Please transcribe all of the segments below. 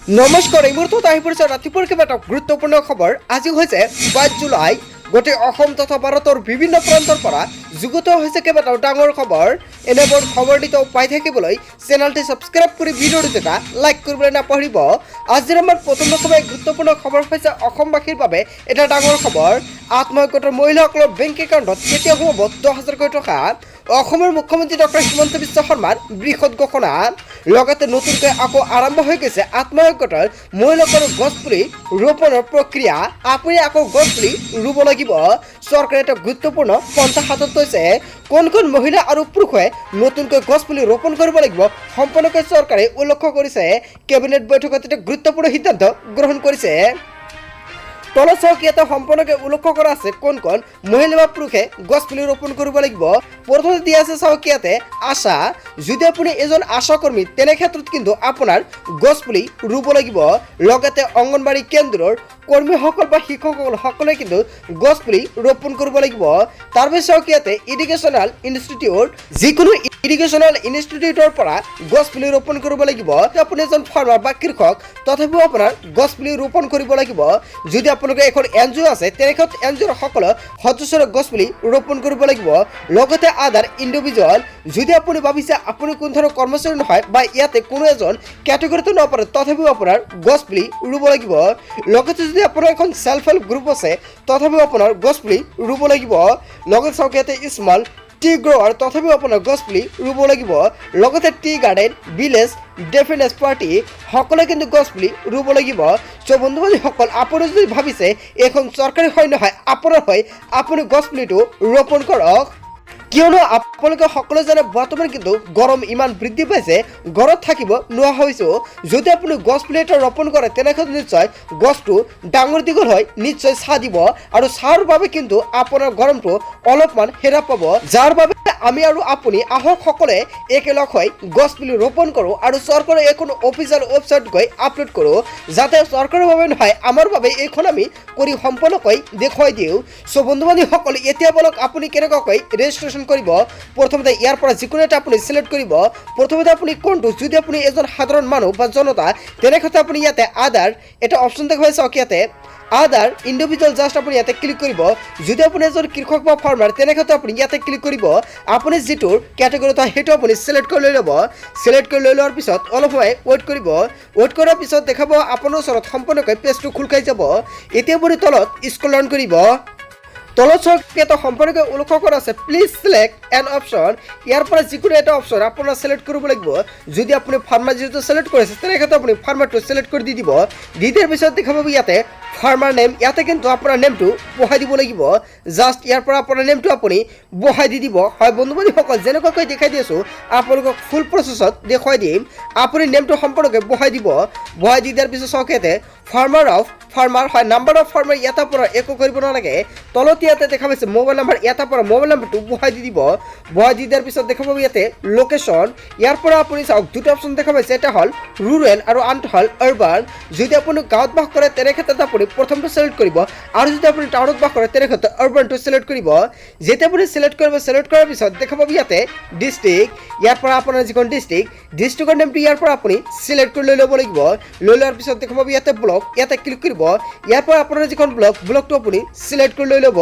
নমস্কাৰ, এই মুহূৰ্তত আহি পৰিছে ৰাতিপুৱাৰ কিবা এটা গুৰুত্বপূৰ্ণ খবৰ। আজি হৈছে 22 জুলাই। গোটেই অসম তথা ভাৰতৰ বিভিন্ন প্ৰান্তৰ পৰা যুগুত হৈছে কেইবাটাও ডাঙৰ খবৰ। এনেবোৰ খবৰ দিত পাই থাকিবলৈ চেনেলটি সাবস্ক্ৰাইব কৰি ভিডিঅ'টো এটা লাইক কৰিবলৈ নাপাহৰিব। আজিৰ আমাৰ প্ৰথম গুৰুত্বপূৰ্ণ খবৰ হৈছে অসমবাসীৰ বাবে এটা ডাঙৰ খবৰ। আত্মহত্যা মহিলাসকলৰ বেংক একাউণ্টত কেতিয়া হ'ব 10,000 কোটি টকা। অসমৰ মুখ্যমন্ত্ৰী ডক্টৰ হিমন্ত বিশ্ব শৰ্মাৰ বৃহৎ ঘোষণা। লগতে নতুনকৈ আকৌ আৰম্ভ হৈ গৈছে আত্মহত্যা মহিলাসকলৰ গছপুলি ৰোপণৰ প্ৰক্ৰিয়া। আপুনি আকৌ গছপুলি ৰুব লাগিব। চৰকাৰে এটা গুৰুত্বপূৰ্ণ পন্থা হাতত লৈছে। কোন কোন মহিলা আৰু পুৰুষে নতুনকৈ গছপুলি ৰোপণ কৰিব লাগিব সম্পূৰ্ণকৈ চৰকাৰে উল্লেখ কৰিছে। কেবিনেট বৈঠকত এটা গুৰুত্বপূৰ্ণ সিদ্ধান্ত গ্ৰহণ কৰিছে। তলত চকীয়াতে সম্পূৰ্ণকৈ উল্লেখ কৰা আছে কোন কোন মহিলা বা পুৰুষে গছপুলি ৰোপণ কৰিব লাগিব। প্ৰথমতে দিয়া আছে চকীয়াতে আশা। যদি আপুনি এজন আশা কৰ্মী তেনে ক্ষেত্ৰত কিন্তু আপোনাৰ গছপুলি ৰুব লাগিব। লগতে অংগনবাড়ী কেন্দ্ৰৰ কৰ্মীসকল বা শিক্ষকসকল সকলোৱে কিন্তু গছপুলি ৰোপণ কৰিব লাগিব। তাৰপিছত চকীয়াতে এডুকেশ্যনেল ইনষ্টিটিউট, যিকোনো এডুকেশ্যনেল ইনষ্টিটিউটৰ পৰা গছপুলি ৰোপণ কৰিব লাগিব। আপুনি এজন ফাৰ্মাৰ বা কৃষক তথাপিও আপোনাৰ গছপুলি ৰোপণ কৰিব লাগিব। যদি আপোনালোকে এখন NGO আছে তেনেক্ষেত্ৰত NGOৰ সকলো সদস্যৰ গছপুলি ৰোপণ কৰিব লাগিব। লগতে আদাৰ ইণ্ডিভিজুৱেল, যদি আপুনি ভাবিছে আপুনি কোন ধৰণৰ কৰ্মচাৰী নহয় বা ইয়াতে কোনো এজন কেটেগৰীতে নপৰে তথাপিও আপোনাৰ গছপুলি ৰুব লাগিব। লগতে যদি আপোনাৰ এখন সেলফ হেল্প গ্ৰুপ আছে তথাপিও আপোনাৰ গছপুলি ৰুব লাগিব। লগতে চাওক ইয়াতে স্মল টি গ্ৰোৱাৰ তথাপিও আপোনাৰ গছপুলি ৰুব লাগিব। লগতে টি গাৰ্ডেন, ভিলেজ ডেফেন্স পাৰ্টি সকলোৱে কিন্তু গছপুলি ৰুব লাগিব। চ' বন্ধু বান্ধৱীসকল, আপুনি যদি ভাবিছে এখন চৰকাৰী হয় নহয় আপোনাৰ হয়, আপুনি গছপুলিটো ৰোপণ কৰক। কিয়নো আপোনালোকে সকলোৱে জানে বৰ্তমান কিন্তু গৰম ইমান বৃদ্ধি পাইছে, ঘৰত থাকিব নোৱাৰা হৈছোঁ। যদি আপুনি গছপুলি এটা ৰোপণ কৰে তেনেক্ষেত্ৰত নিশ্চয় গছটো ডাঙৰ দীঘল হয়, নিশ্চয় ছাঁ দিব আৰু ছাঁৰ বাবে কিন্তু আপোনাৰ গৰমটো অলপমান হ্ৰাস পাব। যাৰ বাবে আমি আৰু আপুনি আহক সকলোৱে একেলগ হৈ গছপুলি ৰোপণ কৰোঁ আৰু চৰকাৰৰ এখন অফিচিয়েল ৱেবছাইট গৈ আপলোড কৰোঁ, যাতে চৰকাৰৰ বাবে নহয় আমাৰ বাবে এইখন আমি কৰি সম্পূৰ্ণকৈ দেখুৱাই দিওঁ। চ' বন্ধু বান্ধৱীসকল, এতিয়া বলক আপুনি কেনেকুৱাকৈ ৰেজিষ্ট্ৰেশ্যন কৰিব। প্ৰথমতে ইয়াৰ পৰা যিকোনো এটা আপুনি চিলেক্ট কৰিব। প্ৰথমতে আপুনি কোনটো, যদি আপুনি এজন সাধাৰণ মানুহ বা জনতা তেনেক্ষেত্ৰত আপুনি ইয়াতে আদাৰ এটা অপশ্যন দেখা পাইছে। ইয়াতে আদাৰ ইণ্ডিভিজুৱেল জাষ্ট আপুনি ইয়াতে ক্লিক কৰিব। যদি আপুনি এজন কৃষক বা ফাৰ্মাৰ তেনেক্ষেত্ৰত আপুনি ইয়াতে ক্লিক কৰিব। আপুনি যিটোৰ কেটেগৰীত হয় সেইটো আপুনি চিলেক্ট কৰি লৈ ল'ব। চিলেক্ট কৰি লৈ লোৱাৰ পিছত অলপ সময় ৱেইট কৰিব। ৱেইট কৰাৰ পিছত দেখাব আপোনাৰ ওচৰত সম্পূৰ্ণকৈ পেজটো খোল খাই যাব। এতিয়া আপুনি তলত স্ক্ৰল ডাউন কৰিব। তলত চাওক এটা সম্পৰ্কে উল্লেখ কৰা আছে প্লিজ চিলেক্ট এন অপশ্যন। ইয়াৰ পৰা যিকোনো এটা অপশ্যন আপোনাৰ চিলেক্ট কৰিব লাগিব। যদি আপুনি ফাৰ্মাৰ যিটো চিলেক্ট কৰিছে তেনেক্ষেত্ৰত আপুনি ফাৰ্মাৰটো চিলেক্ট কৰি দি দিব। দি দিয়াৰ পিছত দেখা পাব ইয়াতে ফাৰ্মাৰ নেম, ইয়াতে কিন্তু আপোনাৰ নেমটো বহাই দিব লাগিব। জাষ্ট ইয়াৰ পৰা আপোনাৰ নেমটো আপুনি বহাই দি দিব। হয় বন্ধু বান্ধৱীসকল, যেনেকুৱাকৈ দেখাই দি আছোঁ আপোনালোকক ফুল প্ৰচেছত দেখুৱাই দিম। আপুনি নেমটো সম্পূৰ্ণকৈ বহাই দিব। বহাই দি দিয়াৰ পিছত চাওক ইয়াতে ফাৰ্মাৰ অফ ফাৰ্মাৰ হয়, নাম্বাৰ অফ ফাৰ্মাৰ ইয়াৰ পৰা একো কৰিব নালাগে। তলত ইয়াতে দেখা পাইছে মোবাইল নাম্বাৰ, ইয়াৰ পৰা মোবাইল নাম্বাৰটো বহাই দি দিব। বহাই দি দিয়াৰ পিছত দেখা পাব ইয়াতে লোকেশ্যন। ইয়াৰ পৰা আপুনি চাওক দুটা অপশ্যন দেখা পাইছে, এটা হ'ল ৰুৰেল আৰু আনটো হ'ল আৰ্বান। যদি আপুনি গাঁৱত বাস কৰে তেনেক্ষেত্ৰত আপুনি প্ৰথমটো চিলেক্ট কৰিব আৰু যদি আপুনি টাউনত বাস কৰে তেনেক্ষেত্ৰত আৰ্বানটো চিলেক্ট কৰিব। যেতিয়া আপুনি চিলেক্ট কৰিব, চিলেক্ট কৰাৰ পিছত দেখা পাব ইয়াতে ডিষ্ট্ৰিক্ট। ইয়াৰ পৰা আপোনাৰ যিখন ডিষ্ট্ৰিক্টৰ নেমটো ইয়াৰ পৰা আপুনি চিলেক্ট কৰি লৈ ল'ব লাগিব। লৈ লোৱাৰ পিছত দেখা পাব ইয়াতে ব্লক, ইয়াতে ক্লিক কৰিব। ইয়াৰ পৰা আপোনাৰ যিখন ব্লকটো আপুনি চিলেক্ট কৰি লৈ ল'ব।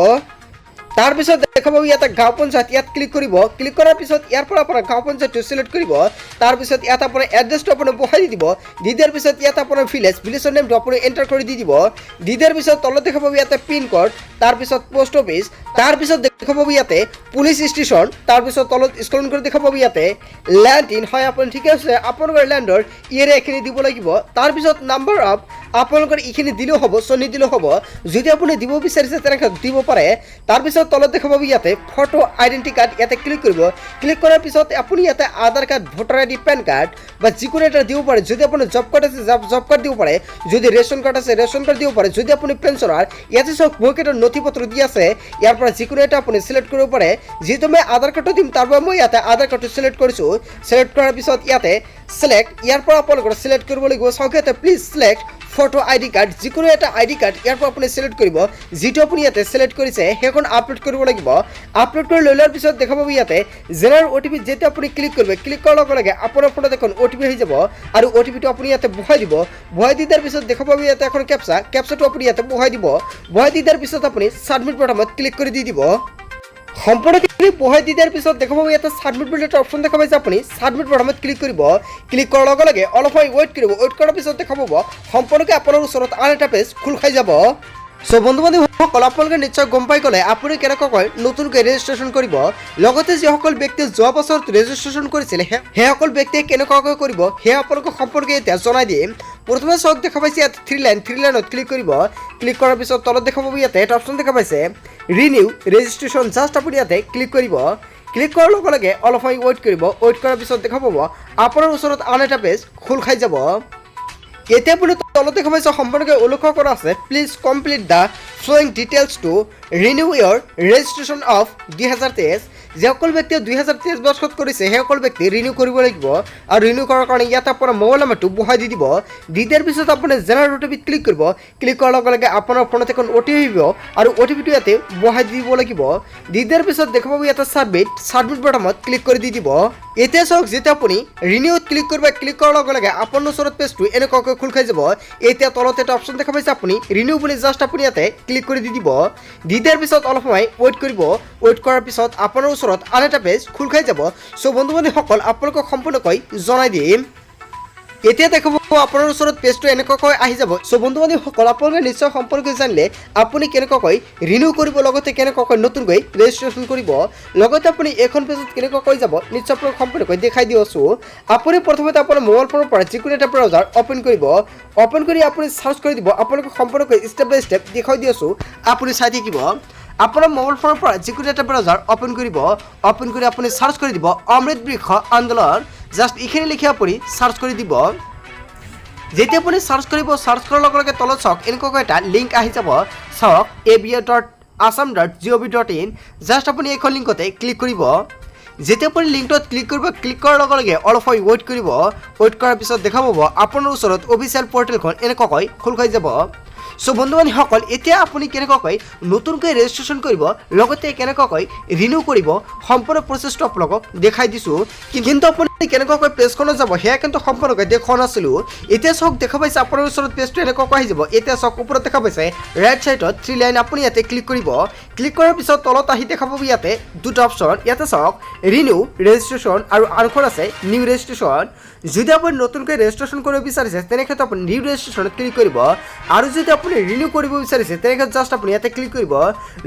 তাৰপিছত দেখা পাব ইয়াতে গাঁও পঞ্চায়ত, ইয়াত ক্লিক কৰিব। ক্লিক কৰাৰ পিছত ইয়াৰ পৰা আপোনাৰ গাঁও পঞ্চায়তটো চিলেক্ট কৰিব। তাৰপিছত ইয়াত আপোনাৰ এড্ৰেছটো আপুনি বহাই দি দিব। দি দিয়াৰ পিছত ইয়াত আপোনাৰ ভিলেজৰ নেমটো আপুনি এণ্টাৰ কৰি দি দিব। দি দিয়াৰ পিছত তলত দেখা পাব ইয়াতে পিনক'ড, তাৰপিছত পোষ্ট অফিচ, তাৰপিছত দেখা পাব ইয়াতে পুলিচ ষ্টেচন, তাৰপিছত তলত স্ক্ৰল কৰি দেখা পাব ইয়াতে লেণ্ড ইন। হয় আপুনি ঠিকে আছে, আপোনালোকৰ লেণ্ডৰ এৰিয়া এইখিনি দিব লাগিব। তাৰপিছত নাম্বাৰ অফ আপোনালোকৰ এইখিনি দিলেও হ'ব, নিদিলেও হ'ব। যদি আপুনি দিব বিচাৰিছে তেনেক্ষেত্ৰত দিব পাৰে। তাৰপিছত তলত দেখা পাব ইয়াতে ফটো আইডেণ্টি কাৰ্ড, ইয়াতে ক্লিক কৰিব। ক্লিক কৰাৰ পিছত আপুনি ইয়াতে Aadhaar card, voter ID, PAN card বা যিকোনো এটা দিব পাৰে। যদি আপোনাৰ জব কাৰ্ড আছে জব কাৰ্ড দিব পাৰে। যদি ৰেচন কাৰ্ড আছে ৰেচন কাৰ্ড দিব পাৰে। যদি আপুনি পেঞ্চনাৰ, ইয়াতে চাওক বহু কেইটা নথি পত্ৰ দি আছে, ইয়াৰ পৰা যিকোনো এটা আপুনি চিলেক্ট কৰিব পাৰে। যিহেতু মই আধাৰ কাৰ্ডটো দিম তাৰ বাবে মই ইয়াতে আধাৰ কাৰ্ডটো চিলেক্ট কৰিছোঁ। চিলেক্ট কৰাৰ পিছত ইয়াতে চিলেক্ট, ইয়াৰ পৰা আপোনালোকৰ চিলেক্ট কৰিব লাগিব। চাওক ইয়াতে please select photo ID card যিকোনো এটা আইডি কাৰ্ড ইয়াৰ পৰা আপুনি সিলেক্ট কৰিব যেটো আপুনি ইয়াতে সিলেক্ট কৰিছে হেখন আপলোড কৰিব লাগিব আপলোড কৰি লৈ লোৱাৰ পিছত দেখা পাব ইয়াতে জেনাৰেল ওটিপি যেটা আপুনি ক্লিক কৰিব ক্লিক কৰাৰ লগে লগে আপোনাৰ ফোনত এখন ওটিপি হৈ যাব আৰু ওটিপিটো আপুনি ইয়াতে বহাই দিব বহাই দিয়াৰ পিছত দেখা পাব ইয়াতে এখন ক্যাপচাটো আপুনি ইয়াতে বহাই দিব বহাই দিয়াৰ পিছত আপুনি সাবমিট বাটনত ক্লিক কৰি দি দিব সম্পূৰ্ণকৈ বহাই দিয়াৰ পিছত দেখা পাব ইয়াতে সাবমিট বুলি এটা অপচন দেখা পাইছে আপুনি সাবমিট বাটনত ক্লিক কৰিব ক্লিক কৰাৰ লগে লগে অলপ সময় ওয়েট কৰিব ওয়েট কৰাৰ পিছত দেখা পাব সম্পূৰ্ণকৈ আপোনাৰ ওচৰত আন এটা পেজ খোল খাই যাব সো বন্ধু-বান্ধৱীসকল আপোনালোকে নিশ্চয় গম পাই গ'লে আপুনি কেনেকৈ নতুনকৈ ৰেজিষ্ট্ৰেশ্যন কৰিব লগতে যিসকল ব্যক্তিয়ে যোৱা বছৰত ৰেজিষ্ট্ৰেশ্যন কৰিছিল সেইসকল ব্যক্তিয়ে কেনেকৈ কৰিব সেয়া আপোনালোকক সম্পৰ্কে এতিয়া জনাই দিম প্ৰথমে চাওক দেখা পাইছে ইয়াত থ্ৰী লাইনত ক্লিক কৰিব ক্লিক কৰাৰ পিছত তলত দেখা পাব ইয়াতে এটা অপচন দেখা পাইছে ৰিনিউ ৰেজিষ্ট্ৰেশ্যন জাষ্ট আপুনি ইয়াতে ক্লিক কৰিব ক্লিক কৰাৰ লগে লগে অলপ সময় ওয়েট কৰিব ওয়েট কৰাৰ পিছত দেখা পাব আপোনাৰ ওচৰত আন এটা পেজ খোল খাই যাব এতিয়া আপুনি তলত দেখা পাইছে সম্পূৰ্ণকৈ উল্লেখ কৰা আছে please complete the following details to renew your registration of 2023 যিসকল ব্যক্তিয়ে 2023 বৰ্ষত কৰিছে সেইসকল ব্যক্তি ৰিনিউ কৰিব লাগিব আৰু ৰিনিউ কৰাৰ কাৰণে ইয়াত আপোনাৰ মোবাইল নম্বৰটো বহাই দি দিব দিয়াৰ পিছত আপুনি জেনাৰেল ওটিপি ক্লিক কৰিব ক্লিক কৰাৰ লগে লগে আপোনাৰ ফোনত এখন ওটিপি আহিব আৰু ওটিপিটো ইয়াতে বহাই দিব লাগিব দিয়াৰ পিছত দেখা পাব ইয়াতে সাবমিট বাটনত ক্লিক কৰি দি দিব এতিয়া চাওক যেতিয়া আপুনি ৰিনিউত ক্লিক কৰিব ক্লিক কৰাৰ লগে লগে আপোনাৰ ওচৰত পেজটো এনেকৈ খোল খাই যাব এতিয়া তলত এটা অপচন দেখা পাইছে আপুনি ৰিনিউ বুলি জাষ্ট আপুনি ইয়াতে ক্লিক কৰি দি দিব দিয়াৰ পিছত অলপ সময় ওয়েট কৰিব ওয়েট কৰাৰ পিছত আপোনাৰ ওচৰত আন এটা পেজ খোল খাই যাব সো বন্ধু-বান্ধৱীসকল আপোনালোকক সম্পূৰ্ণকৈ জনাই দিম এতিয়া দেখাব আপোনাৰ ওচৰত পেজটো এনেকৈ আহি যাব সো বন্ধু-বান্ধৱীসকল আপোনালোকে নিশ্চয় সম্পৰ্কে জানিলে আপুনি কেনেকৈ ৰিনিউ কৰিব লগতে কেনেকৈ নতুনকৈ ৰেজিষ্ট্ৰেশ্যন কৰিব লগতে আপুনি এখন পেজত কেনেকৈ যাব নিশ্চয় আপোনাক সম্পূৰ্ণকৈ দেখাই দিছো আপুনি প্ৰথমতে আপোনাৰ মোবাইল ফোনৰ পৰা যিকোনো এটা ব্ৰাউজাৰ ওপেন কৰিব ওপেন কৰি আপুনি সাৰ্চ কৰি দিব আপোনালোকক সম্পূৰ্ণকৈ ষ্টেপ বাই ষ্টেপ দেখাই দিছো আপুনি চাই থাকিব আপোনাৰ মোবাইল ফোনৰ পৰা যিকোনো এটা ব্ৰাউজাৰ ওপেন কৰিব ওপেন কৰি আপুনি সাৰ্চ কৰি দিব অমৃত বৃক্ষ আন্দোলন জাষ্ট এইখিনি লিখি আপুনি সাৰ্চ কৰি দিব যেতিয়া আপুনি সাৰ্চ কৰিব সাৰ্চ কৰাৰ লগে লগে তলত চাওক এনেকৈ এটা লিংক আহি যাব চাওক abia.assam.gov.in জাষ্ট আপুনি এইখন লিংকতে ক্লিক কৰিব যেতিয়া আপুনি লিংকত ক্লিক কৰিব ক্লিক কৰাৰ লগে লগে অলপ সময় ওয়েট কৰিব ওয়েট কৰাৰ পিছত দেখা পাব আপোনাৰ ওচৰত অফিচিয়েল পৰ্টেলখন এনেকৈ খোল খাই যাব সো বন্ধু-বান্ধৱীসকল এতিয়া আপুনি কেনেকৈ নতুনকৈ ৰেজিষ্ট্ৰেশ্যন কৰিব লগতে কেনেকৈ ৰিনিউ কৰিব সম্পূৰ্ণ প্ৰচেছটো আপোনালোকক দেখাই দিছোঁ কিন্তু আপুনি কেনেকৈ পেজখনত যাব সেয়া কিন্তু সম্পূৰ্ণকৈ দেখুওৱা নাছিলোঁ এতিয়া চাওক দেখা পাইছে আপোনাৰ ওচৰত পেজটো এনেকৈ আহি যাব এতিয়া চাওক ওপৰত দেখা পাইছে ৰাইট চাইডত থ্ৰী লাইন আপুনি ইয়াতে ক্লিক কৰিব ক্লিক কৰাৰ পিছত তলত আহি দেখা পাব ইয়াতে দুটা অপচন ইয়াতে চাওক ৰিনিউ ৰেজিষ্ট্ৰেশ্যন আৰু আনখন আছে নিউ ৰেজিষ্ট্ৰেশ্যন যদি আপুনি নতুনকৈ ৰেজিষ্ট্ৰেশ্যন কৰিব বিচাৰিছে তেনেক্ষেত্ৰত আপুনি নিউ ৰেজিষ্ট্ৰেশ্যনত ক্লিক কৰিব আৰু যদি আপুনি ৰিনিউ কৰিব বিচাৰিছে তেনেক্ষেত্ৰত জাষ্ট আপুনি ইয়াতে ক্লিক কৰিব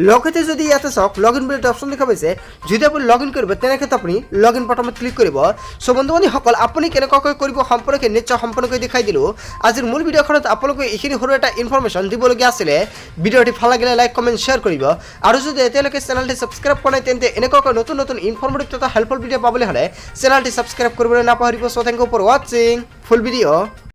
লগতে যদি ইয়াতে চাওক লগইন বুলি এটা অপচন দেখা পাইছে যদি আপুনি লগইন কৰিব তেনেক্ষেত্ৰত আপুনি লগইন বাটনত ক্লিক কৰিব সো বন্ধু-বান্ধৱীসকল আপুনি কেনেকৈ কৰিব সম্পৰ্কে নিশ্চয় সম্পূৰ্ণকৈ দেখাই দিলোঁ আজিৰ মূল ভিডিঅ'খনত আপোনালোকে এইখিনি সৰু এটা ইনফৰমেশ্যন দিবলগীয়া আছিলে ভিডিঅ'টি ভাল লাগিলে লাইক কমেণ্ট শ্বেয়াৰ কৰিব আৰু যদি এতিয়ালৈকে চেনেলটি ছাবস্ক্ৰাইব কৰা নাই তেন্তে এনেকৈ নতুন ইনফৰমেটিভ তথা হেল্পফুল ভিডিঅ' পাবলৈ হ'লে চেনেলটি ছাবস্ক্ৰাইব কৰিবলৈ নাপাহৰিব সো থেংক ইউ ফৰ ৱাচিং ফুল ভিডিঅ'